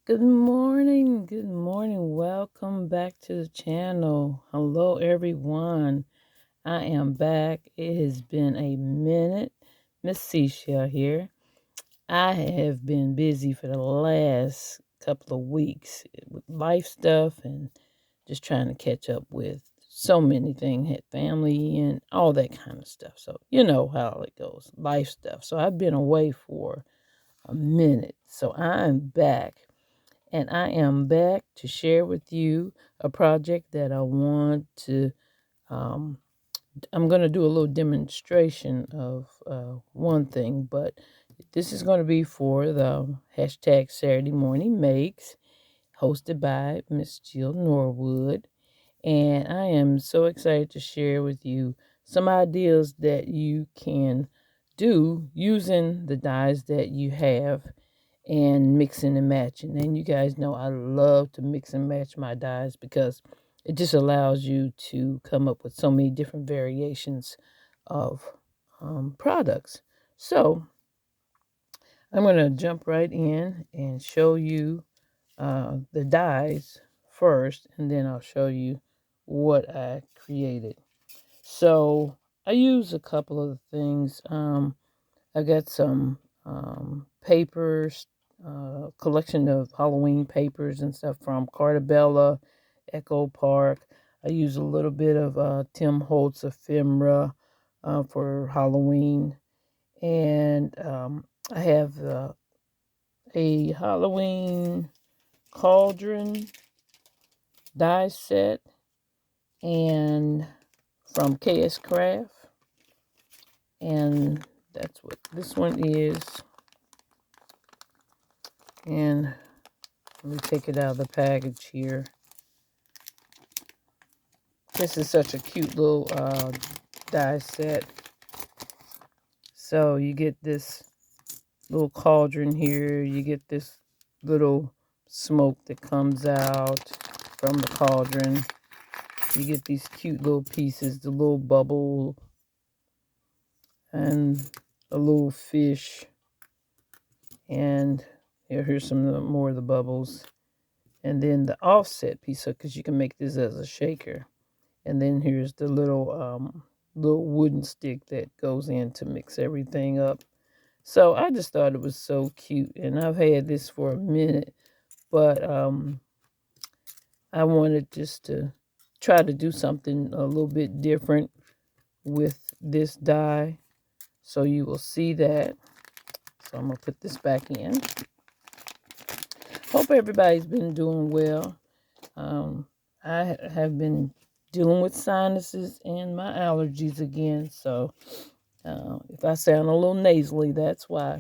Good morning. Good morning. Welcome back to the channel. Hello, everyone. I am back. It has been a minute. Miss Seashell here. I have been busy for the last couple of weeks with life stuff and just trying to catch up with so many things, had family and all that kind of stuff. So, you know how it goes, life stuff. So, I've been away for a minute. So, I'm back. And I am back to share with you a project that I want to. Um, I'm going to do a little demonstration of one thing, but this is going to be for the hashtag Saturday Morning Makes, hosted by Miss Jill Norwood. And I am so excited to share with you some ideas that you can do using the dyes that you have and mixing and matching. And you guys know I love to mix and match my dyes because it just allows you to come up with so many different variations of products. So I'm going to jump right in and show you the dyes first, and then I'll show you what I created. So I use a couple of things. I got some papers, collection of Halloween papers and stuff from Cartabella, Echo Park. I use a little bit of Tim Holtz ephemera for Halloween. And I have a Halloween cauldron die set and from KS Craft. And that's what this one is. And let me take it out of the package here. This is such a cute little die set. So you get this little cauldron here. You get this little smoke that comes out from the cauldron. You get these cute little pieces, the little bubble and a little fish. And here's some more of the bubbles. And then the offset piece, because you can make this as a shaker. And then here's the little wooden stick that goes in to mix everything up. So I just thought it was so cute, and I've had this for a minute, but I wanted just to try to do something a little bit different with this die. So you will see that. So I'm gonna put this back in. Hope everybody's been doing well. I have been dealing with sinuses and my allergies again, so if I sound a little nasally, that's why.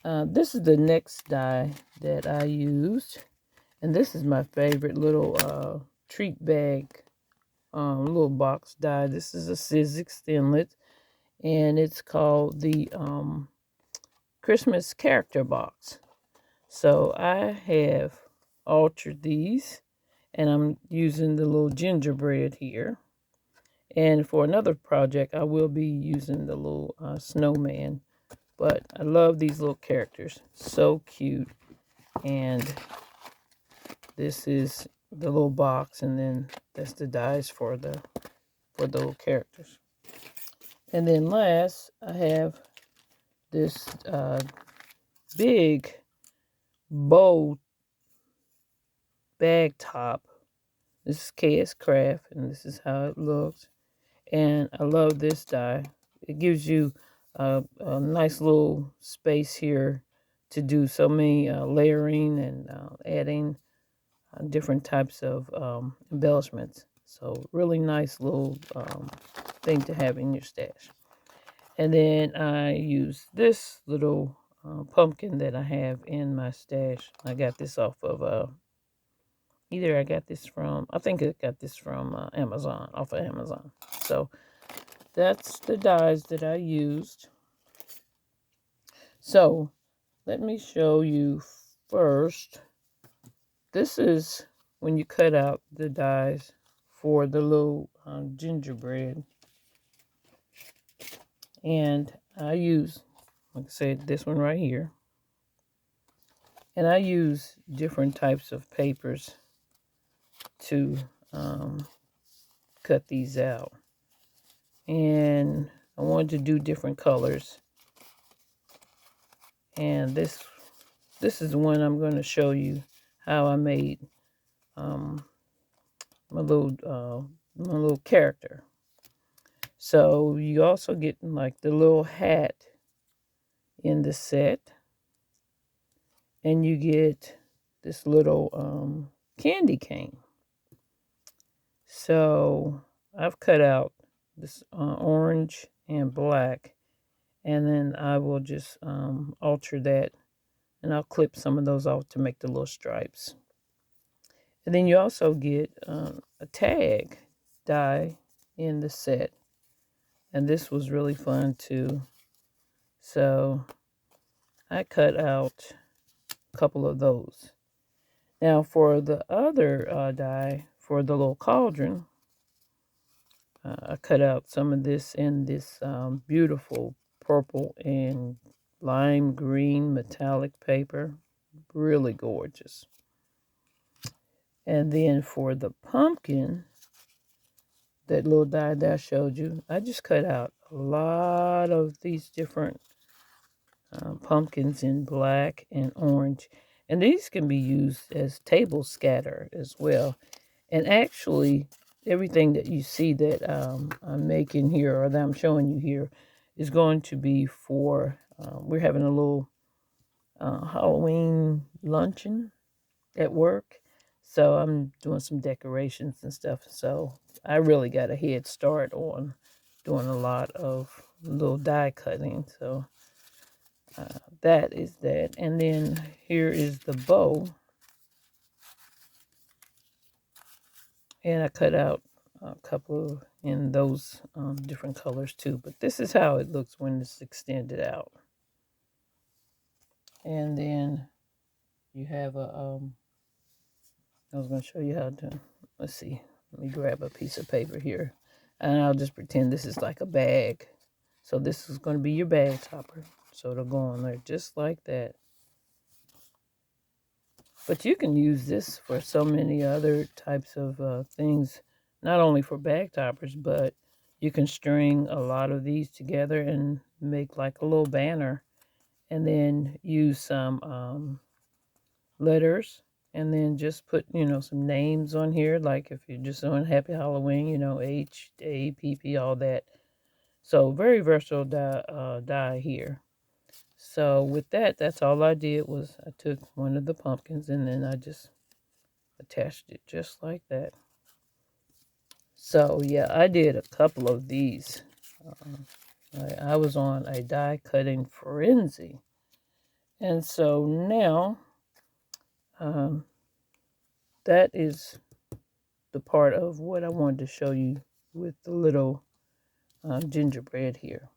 This is the next die that I used, and this is my favorite little treat bag, little box die. This is a Sizzix Thinlet, and it's called the Christmas Character Box. So I have altered these, and I'm using the little gingerbread here. And for another project, I will be using the little snowman. But I love these little characters. So cute. And this is the little box, and then that's the dies for the little characters. And then last, I have this big bow bag top. This is KS Craft, and this is how it looks. And I love this die. It gives you a nice little space here to do so many layering and adding different types of embellishments. So really nice little thing to have in your stash. And then I use this little pumpkin that I have in my stash. I got this off of either I got this from, I think I got this from Amazon, off of Amazon. So that's the dies that I used. So let me show you first. This is when you cut out the dies for the little gingerbread. And I use, like I said, this one right here. And I use different types of papers to cut these out. And I wanted to do different colors. And this is the one I'm going to show you how I made my little character. So you also get like the little hat in the set, and you get this little candy cane. So I've cut out this orange and black, and then I will just alter that, and I'll clip some of those off to make the little stripes. And then you also get a tag die in the set, and this was really fun too. So I cut out a couple of those. Now for the other die, for the little cauldron, I cut out some of this in this beautiful purple and lime green metallic paper. Really gorgeous. And then for the pumpkin, that little die that I showed you, I just cut out a lot of these different pumpkins in black and orange. And these can be used as table scatter as well. And actually, everything that you see that I'm making here, or that I'm showing you here, is going to be for, we're having a little Halloween luncheon at work. So I'm doing some decorations and stuff. So I really got a head start on doing a lot of little die cutting. So that is that. And then here is the bow. And I cut out a couple in those different colors too. But this is how it looks when it's extended out. And then you have a, I was going to show you how to, let's see, let me grab a piece of paper here. And I'll just pretend this is like a bag. So this is going to be your bag topper. So it'll go on there just like that. But you can use this for so many other types of things, not only for bag toppers, but you can string a lot of these together and make like a little banner, and then use some letters, and then just put, some names on here, like if you're just doing Happy Halloween, HAPP, all that. So very versatile die here. So with that, that's all I did was I took one of the pumpkins and then I just attached it just like that. So yeah, I did a couple of these. I was on a die cutting frenzy. And so now that is the part of what I wanted to show you with the little gingerbread here.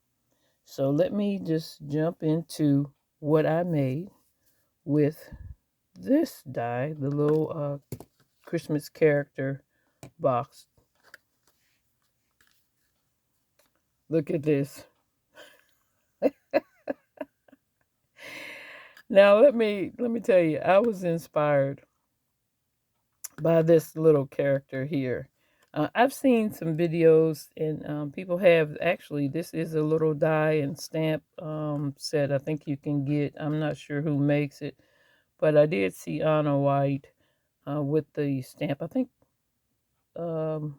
So let me just jump into what I made with this die, the little Christmas character box. Look at this. Now let me tell you, I was inspired by this little character here. I've seen some videos, and people have actually. This is a little die and stamp set. I think you can get. I'm not sure who makes it, but I did see Anna Wight with the stamp. I think, and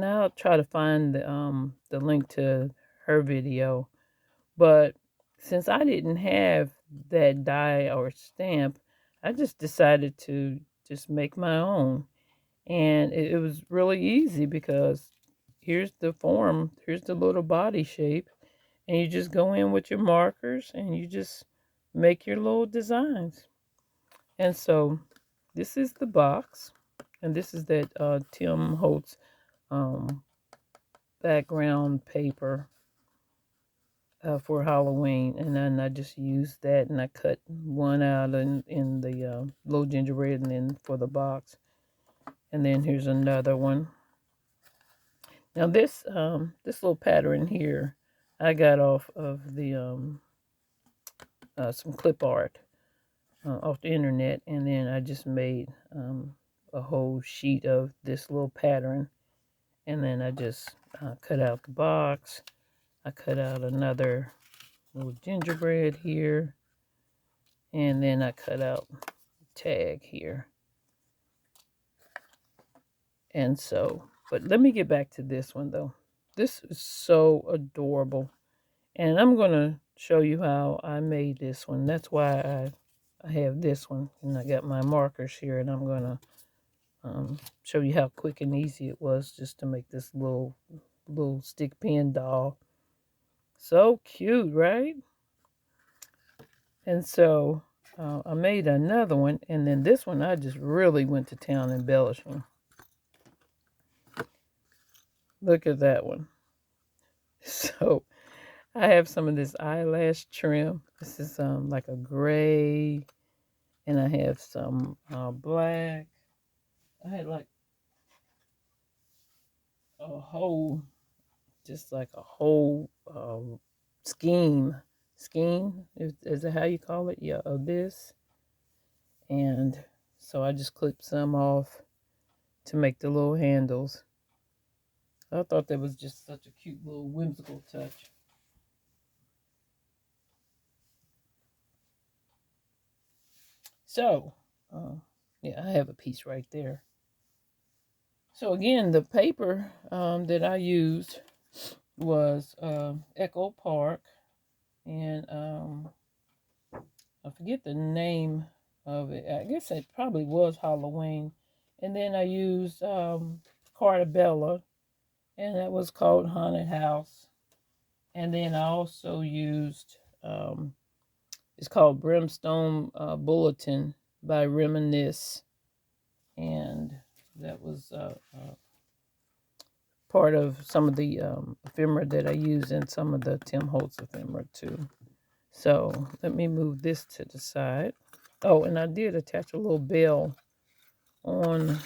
I'll try to find the link to her video. But since I didn't have that die or stamp, I just decided to just make my own. And it was really easy because here's the form, here's the little body shape, and you just go in with your markers and you just make your little designs. And so this is the box, and this is that Tim Holtz um, background paper for Halloween, and then I just used that, and I cut one out in the little gingerbread, and then for the box, and then here's another one. Now this little pattern here, I got off of the some clip art. off the internet, and then I just made a whole sheet of this little pattern, and then I just cut out the box. I cut out another little gingerbread here, and then I cut out the tag here. And so, but let me get back to this one though. This is so adorable, and I'm gonna show you how I made this one. That's why I have this one, and I got my markers here, and I'm gonna show you how quick and easy it was just to make this little stick pin doll. So cute, right? And so I made another one, and then this one I just really went to town embellishing. Look at that one. So I have some of this eyelash trim. This is like a gray, and I have some black. I had like a whole, just like a whole scheme, is it how you call it? Yeah, of this. And so I just clipped some off to make the little handles. I thought that was just such a cute little whimsical touch. So, yeah, I have a piece right there. So again, the paper that I used was Echo Park, and I forget the name of it. I guess it probably was Halloween. And then I used Cartabella, and that was called Haunted House. And then I also used, it's called Brimstone Bulletin by Reminisce. And that was part of some of the ephemera that I use in some of the Tim Holtz ephemera too. So let me move this to the side. Oh, and I did attach a little bell on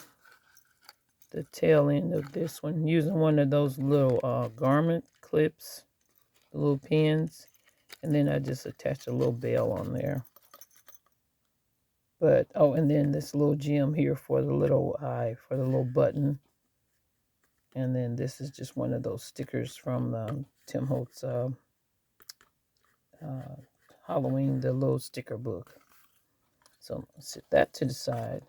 the tail end of this one using one of those little garment clips, the little pins, and then I just attached a little bell on there. But, oh, and then this little gem here for the little eye, for the little button. And then this is just one of those stickers from Tim Holtz Halloween, the little sticker book. So I'll set that to the side.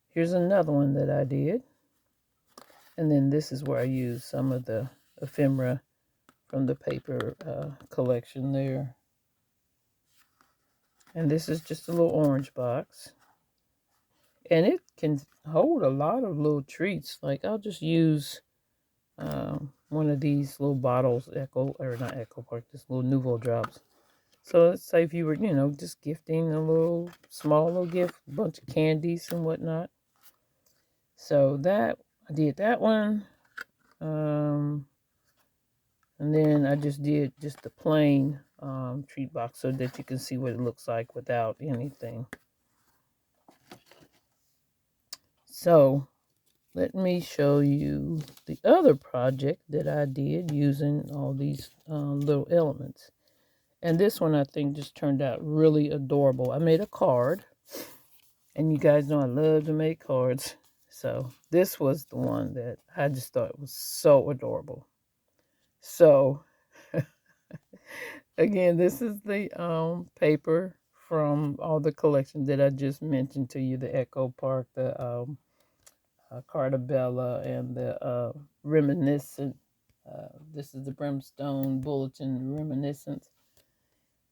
Here's another one that I did. And then this is where I use some of the ephemera from the paper collection there. And this is just a little orange box. And it can hold a lot of little treats. Like I'll just use one of these little bottles, not Echo Park, this little Nouveau drops. So let's say if you were, just gifting a little small little gift, a bunch of candies and whatnot. So that, I did that one. And then I just did just the plain treat box so that you can see what it looks like without anything. So let me show you the other project that I did using all these little elements. And this one I think just turned out really adorable. I made a card. And you guys know I love to make cards. So this was the one that I just thought was so adorable. So again, this is the paper from all the collections that I just mentioned to you, the Echo Park, the Cartabella, and the Reminiscent. This is the Brimstone Bulletin Reminiscence.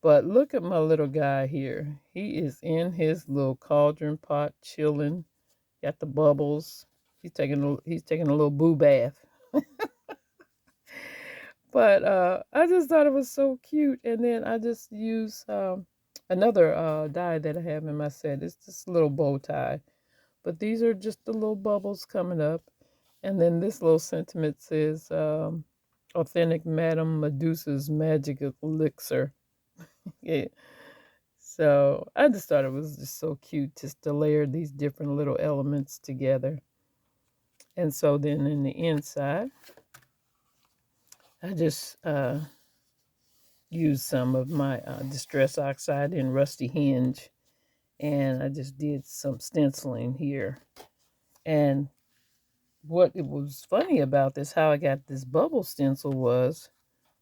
But look at my little guy here. He is in his little cauldron pot chilling. Got the bubbles. He's taking a little boo bath. But I just thought it was so cute. And then I just used another die that I have in my set. It's this little bow tie. But these are just the little bubbles coming up. And then this little sentiment says, authentic Madame Medusa's magic elixir. Yeah. So I just thought it was just so cute just to layer these different little elements together. And so then in the inside, I just used some of my Distress Oxide in Rusty Hinge. And I just did some stenciling here. And what it was funny about this, how I got this bubble stencil was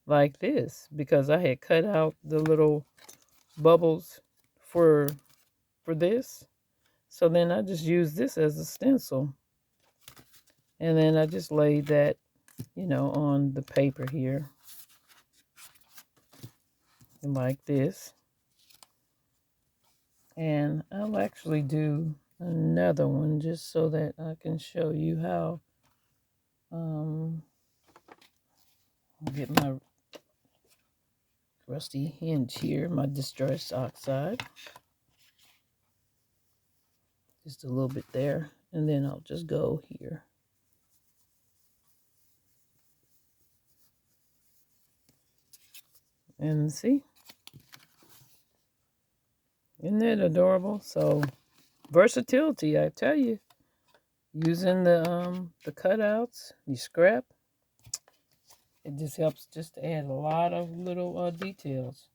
like this, because I had cut out the little bubbles for this. So then I just used this as a stencil. And then I just laid that, on the paper here. Like this. And I'll actually do another one just so that I can show you how. I'll get my rusty hinge here, my distress oxide. Just a little bit there. And then I'll just go here. And see? Isn't that adorable? So versatility, I tell you. Using the cutouts, you scrap. It just helps just to add a lot of little details.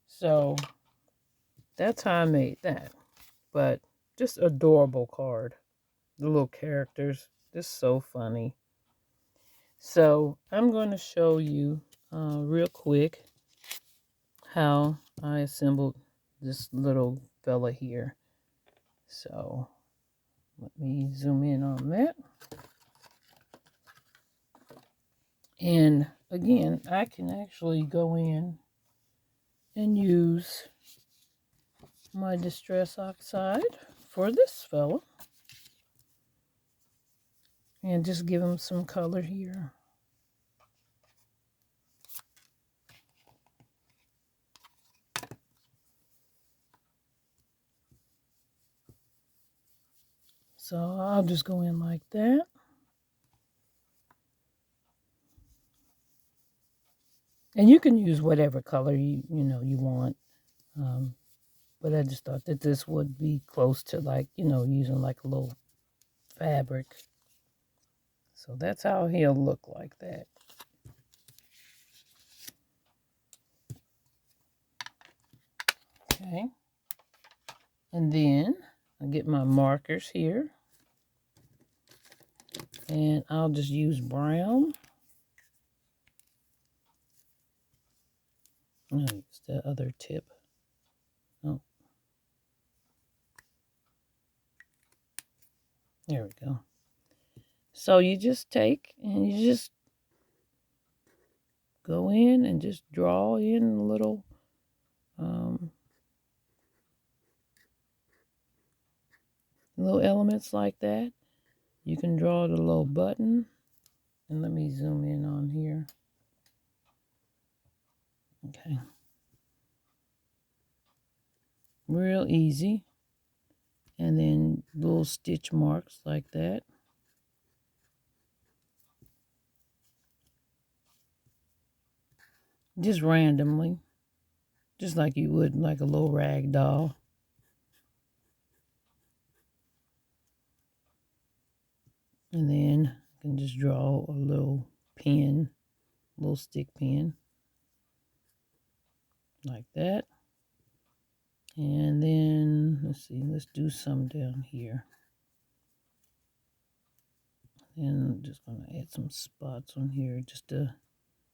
So that's how I made that. But just adorable card. The little characters, just so funny. So I'm going to show you real quick how I assembled this little fella here. So let me zoom in on that. And again, I can actually go in and use my distress oxide for this fella. And just give him some color here. So I'll just go in like that. And you can use whatever color you want. But I just thought that this would be close to using like a little fabric. So that's how he'll look like that. Okay. And then I get my markers here. And I'll just use brown. I'll use the other tip. Oh. There we go. So you just take and you just go in and just draw in little little elements like that. You can draw the little button. And let me zoom in on here. Okay. Real easy. And then little stitch marks like that. Just randomly. Just like you would like a little rag doll. And then I can just draw a little pin, little stick pin. Like that. And then, let's see, let's do some down here. And I'm just going to add some spots on here just to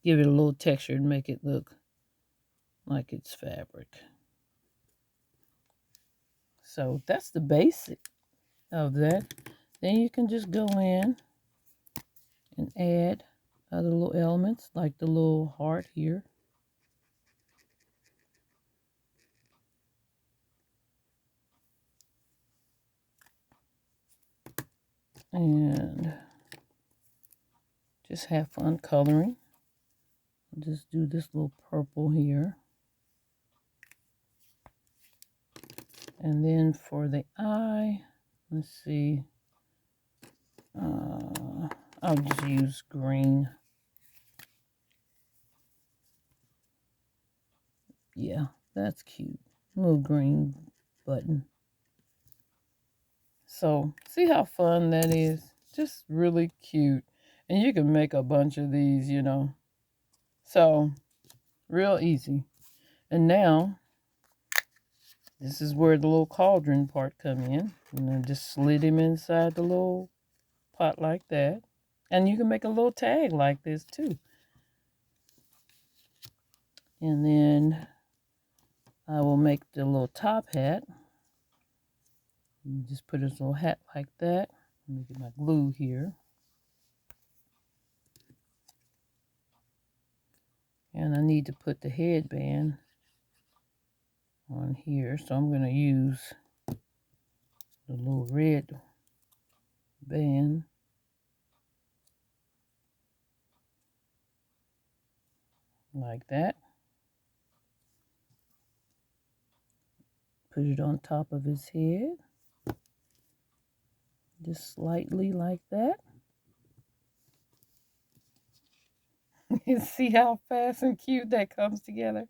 give it a little texture and make it look like it's fabric. So that's the basic of that. Then you can just go in and add other little elements like the little heart here. And just have fun coloring. I'll just do this little purple here. And then for the eye, let's see. I'll just use green. Yeah, that's cute. Little green button. So, see how fun that is? Just really cute. And you can make a bunch of these, So, real easy. And now, This is where the little cauldron part come in. And then just slid him inside the little pot like that. And you can make a little tag like this too. And then I will make the little top hat. You just put his little hat like that. Let me get my glue here. And I need to put the headband on here. So I'm going to use the little red band. Like that. Put it on top of his head. Just slightly like that. You see how fast and cute that comes together?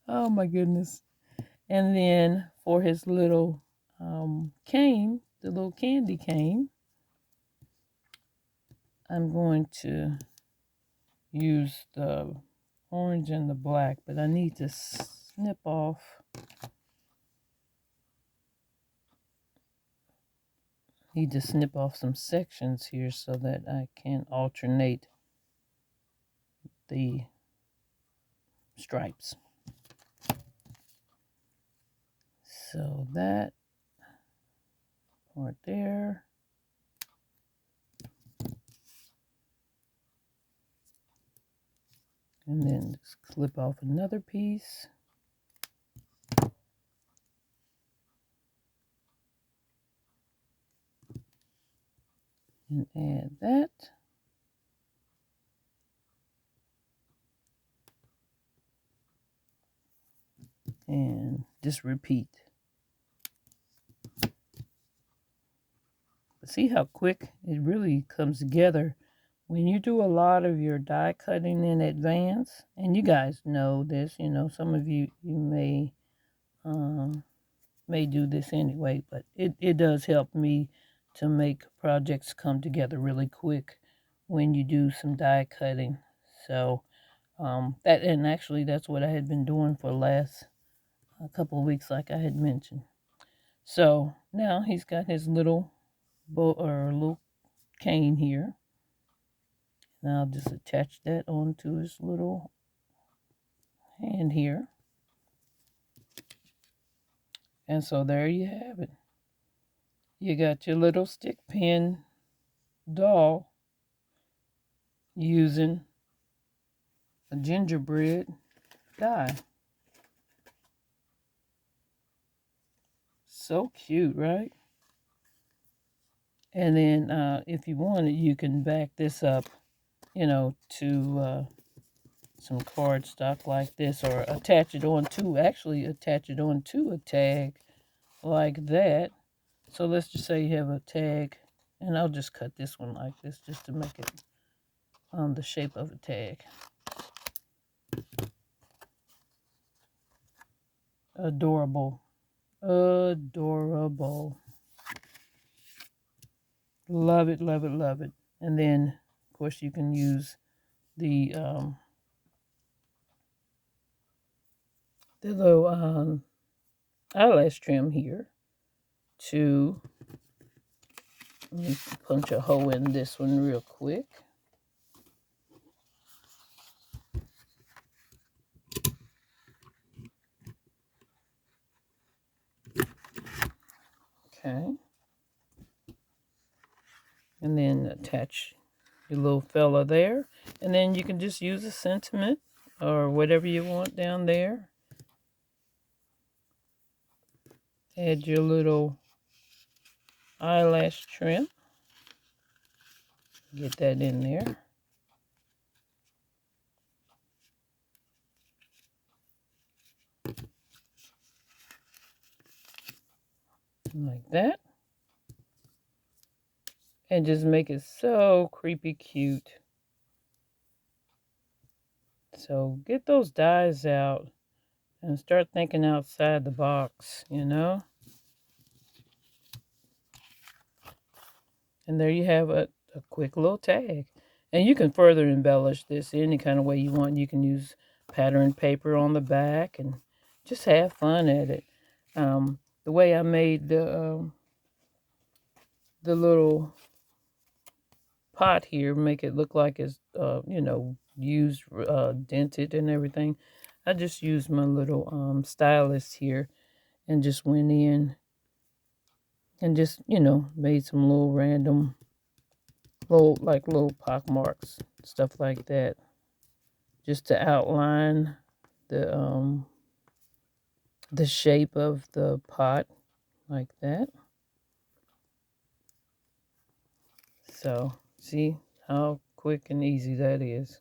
Oh my goodness. And then for his little cane, the little candy cane, I'm going to use the orange and the black, but I need to snip off some sections here so that I can alternate the stripes. So that part there. And then just clip off another piece. And add that. And just repeat. But see how quick it really comes together when you do a lot of your die cutting in advance. And you guys know this, you know, some of you may do this anyway, but it does help me to make projects come together really quick when you do some die cutting. So that's what I had been doing for the last couple of weeks, like I had mentioned. So now he's got his little little cane here. Now I'll just attach that onto his little hand here. And so there you have it. You got your little stick pin doll using a gingerbread die. So cute, right? And then if you wanted, you can back this up, you know, to some cardstock like this, or attach it onto a tag like that. So let's just say you have a tag, and I'll just cut this one like this just to make it the shape of a tag. Adorable. Adorable. Love it, love it, love it. And then, of course, you can use the little eyelash trim here to, let me punch a hole in this one real quick. Okay. And then attach your little fella there. And then you can just use a sentiment or whatever you want down there. Add your little eyelash trim. Get that in there. Like that. And just make it so creepy cute. So get those dies out and start thinking outside the box, you know? And there you have a quick little tag. And you can further embellish this any kind of way you want. You can use pattern paper on the back and just have fun at it. The way I made the little pot here, make it look like it's used, dented and everything. I just used my little stylus here and just went in and just made some little random little pock marks, stuff like that, just to outline the shape of the pot, like that. So see how quick and easy that is.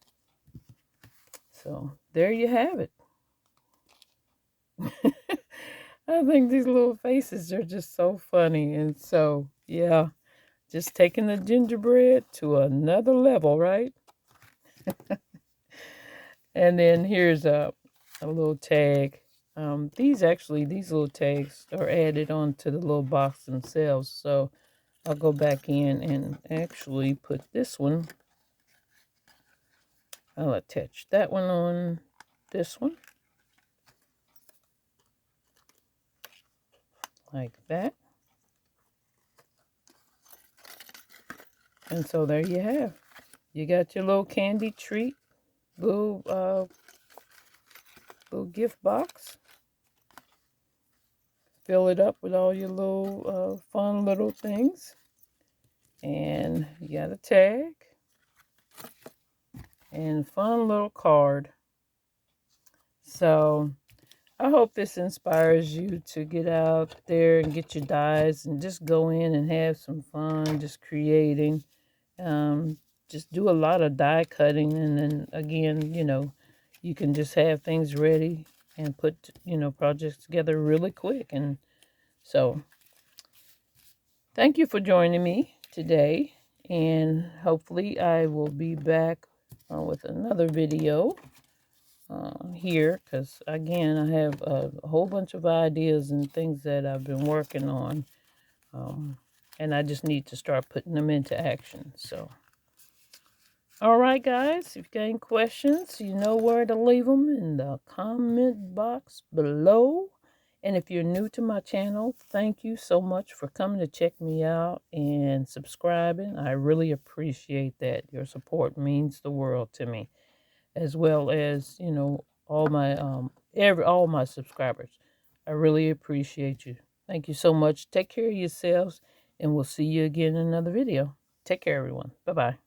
So there you have it. I think these little faces are just so funny. And so, yeah, just taking the gingerbread to another level, right? And then here's a little tag. These little tags are added onto the little box themselves. So I'll go back in and actually put this one. I'll attach that one on this one. Like that. And so there you have. You got your little candy treat, little gift box. Fill it up with all your little fun little things. And you got a tag. And fun little card. So I hope this inspires you to get out there and get your dies and just go in and have some fun just creating. Just do a lot of die cutting, and then again, you can just have things ready and put, projects together really quick. And so thank you for joining me today, and hopefully I will be back with another video here, because again, I have a whole bunch of ideas and things that I've been working on, and I just need to start putting them into action. So all right, guys, if you got any questions, you know where to leave them in the comment box below. And if you're new to my channel, thank you so much for coming to check me out and subscribing. I really appreciate that. Your support means the world to me, as well as, all my all my subscribers. I really appreciate you. Thank you so much. Take care of yourselves, and we'll see you again in another video. Take care, everyone. Bye-bye.